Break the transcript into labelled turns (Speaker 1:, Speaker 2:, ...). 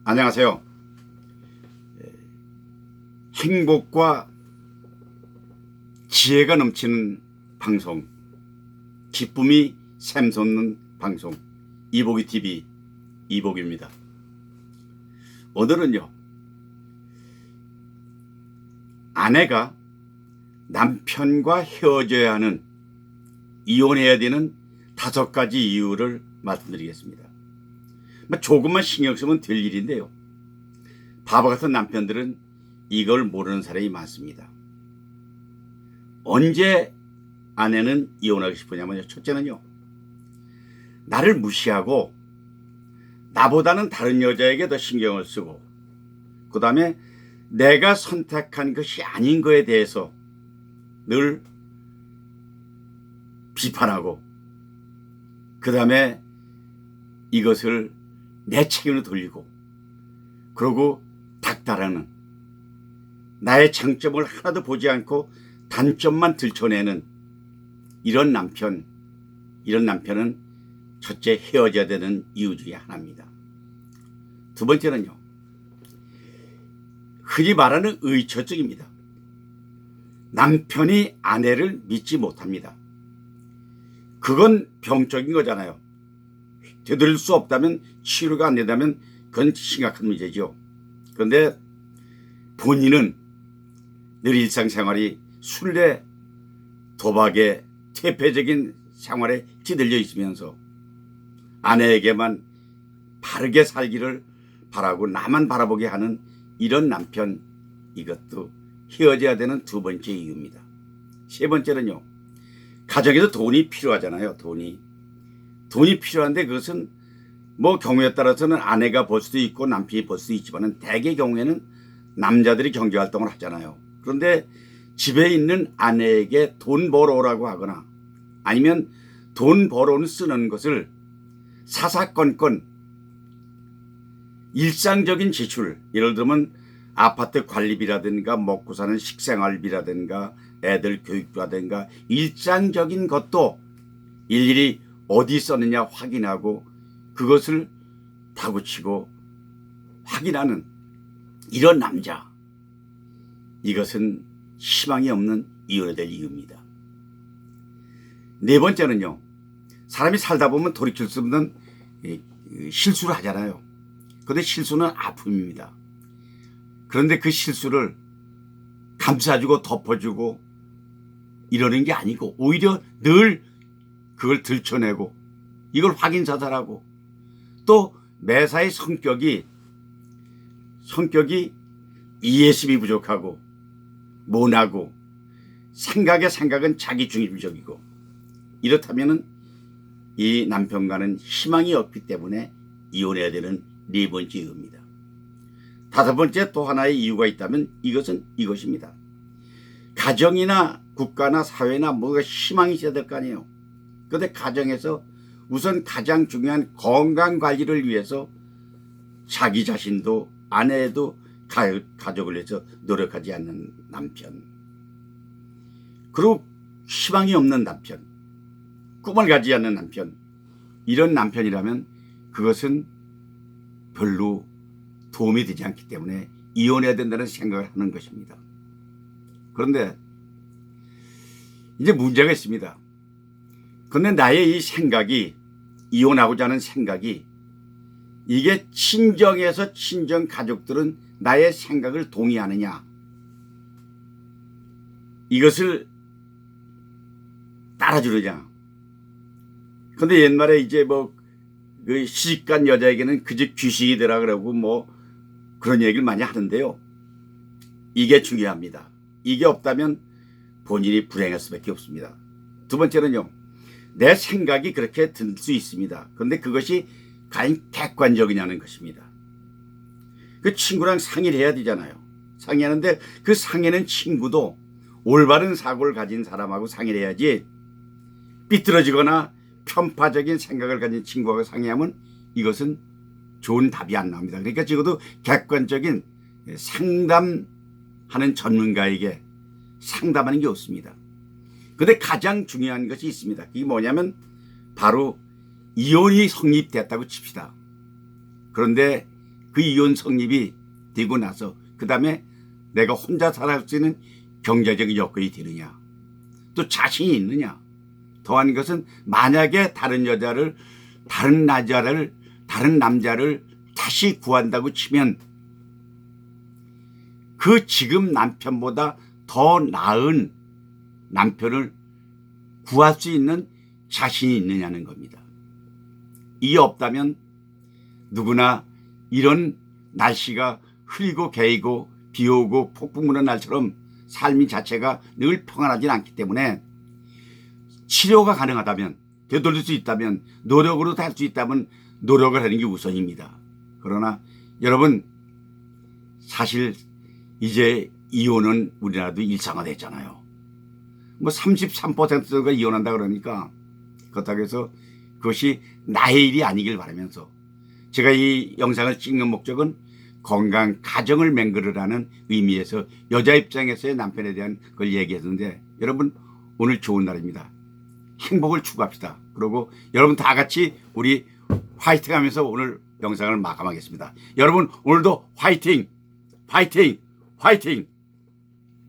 Speaker 1: 안녕하세요. 행복과 지혜가 넘치는 방송, 기쁨이 샘솟는 방송, 이복이TV 이복입니다. 오늘은요, 아내가 남편과 헤어져야 하는, 이혼해야 되는 5가지 이유를 말씀드리겠습니다. 조금만 신경 쓰면 될 일인데요, 바보 같은 남편들은 이걸 모르는 사람이 많습니다. 언제 아내는 이혼하고 싶으냐면요, 첫째는요, 나를 무시하고 나보다는 다른 여자에게 더 신경을 쓰고, 그 다음에 내가 선택한 것이 아닌 거에 대해서 늘 비판하고, 그 다음에 이것을 내 책임으로 돌리고, 그러고 닥달하는, 나의 장점을 하나도 보지 않고 단점만 들춰내는 이런 남편은 첫째, 헤어져야 되는 이유 중에 하나입니다. 두 번째는요, 흔히 말하는 의처증입니다. 남편이 아내를 믿지 못합니다. 그건 병적인 거잖아요. 되돌릴 수 없다면, 치료가 안 된다면 그건 심각한 문제죠. 그런데 본인은 늘 일상생활이 술래, 도박에, 퇴폐적인 생활에 찌들려 있으면서 아내에게만 바르게 살기를 바라고 나만 바라보게 하는 이런 남편, 이것도 헤어져야 되는 2번째 이유입니다. 세 번째는요, 가정에서 돈이 필요하잖아요. 돈이 필요한데, 그것은 뭐 경우에 따라서는 아내가 벌 수도 있고 남편이 벌 수도 있지만, 대개 경우에는 남자들이 경제활동을 하잖아요. 그런데 집에 있는 아내에게 돈 벌어오라고 하거나, 아니면 돈 벌어오는 쓰는 것을 사사건건 일상적인 지출, 예를 들면 아파트 관리비라든가 먹고 사는 식생활비라든가 애들 교육비라든가 일상적인 것도 일일이 어디 썼느냐 확인하고 그것을 다그치고 확인하는 이런 남자, 이것은 희망이 없는 이혼해야 될 이유입니다. 네 번째는요, 사람이 살다 보면 돌이킬 수 없는 실수를 하잖아요. 그런데 실수는 아픔입니다. 그런데 그 실수를 감싸주고 덮어주고 이러는 게 아니고, 오히려 늘 그걸 들춰내고 이걸 확인사살하고, 또 매사의 성격이 이해심이 부족하고 모나고 생각은 자기 중심적이고, 이렇다면은 이 남편과는 희망이 없기 때문에 이혼해야 되는 4번째 이유입니다. 5번째 또 하나의 이유가 있다면 이것은 이것입니다. 가정이나 국가나 사회나 뭐가 희망이 있어야 될 거 아니에요. 그런데 가정에서 우선 가장 중요한 건강관리를 위해서 자기 자신도 아내도 가족을 위해서 노력하지 않는 남편, 그리고 희망이 없는 남편, 꿈을 가지지 않는 남편, 이런 남편이라면 그것은 별로 도움이 되지 않기 때문에 이혼해야 된다는 생각을 하는 것입니다. 그런데 이제 문제가 있습니다. 그런데 나의 이 생각이, 이혼하고자 하는 생각이, 이게 친정에서 친정 가족들은 나의 생각을 동의하느냐, 이것을 따라주느냐. 그런데 옛말에 이제 그 시집간 여자에게는 그 집 귀식이 되라 그러고 뭐 그런 얘기를 많이 하는데요, 이게 중요합니다. 이게 없다면 본인이 불행할 수밖에 없습니다. 두 번째는요, 내 생각이 그렇게 들 수 있습니다. 그런데 그것이 과연 객관적이냐는 것입니다. 그 친구랑 상의를 해야 되잖아요. 상의하는데 그 상의는 친구도 올바른 사고를 가진 사람하고 상의를 해야지, 삐뚤어지거나 편파적인 생각을 가진 친구하고 상의하면 이것은 좋은 답이 안 나옵니다. 그러니까 적어도 객관적인 상담하는 전문가에게 상담하는 게 없습니다. 그런데 가장 중요한 것이 있습니다. 그게 뭐냐면 바로 이혼이 성립됐다고 칩시다. 그런데 그 이혼 성립이 되고 나서 그 다음에 내가 혼자 살아갈 수 있는 경제적인 여건이 되느냐, 또 자신이 있느냐. 더한 것은 만약에 다른 남자를 다시 구한다고 치면 그 지금 남편보다 더 나은 남편을 구할 수 있는 자신이 있느냐는 겁니다. 이게 없다면 누구나 이런 날씨가 흐리고 개이고 비 오고 폭풍 부는 날처럼 삶이 자체가 늘 평안하지 않기 때문에 치료가 가능하다면, 되돌릴 수 있다면, 노력으로 할 수 있다면 노력을 하는 게 우선입니다. 그러나 여러분, 사실 이제 이혼은 우리나라도 일상화됐잖아요. 뭐 33%가 이혼한다 그러니까 그렇다고 해서 그것이 나의 일이 아니길 바라면서 제가 이 영상을 찍는 목적은 건강 가정을 맹글으라는 의미에서 여자 입장에서의 남편에 대한 걸 얘기했는데, 여러분 오늘 좋은 날입니다. 행복을 추구합시다. 그리고 여러분 다 같이 우리 화이팅 하면서 오늘 영상을 마감하겠습니다. 여러분 오늘도 화이팅! 화이팅! 화이팅!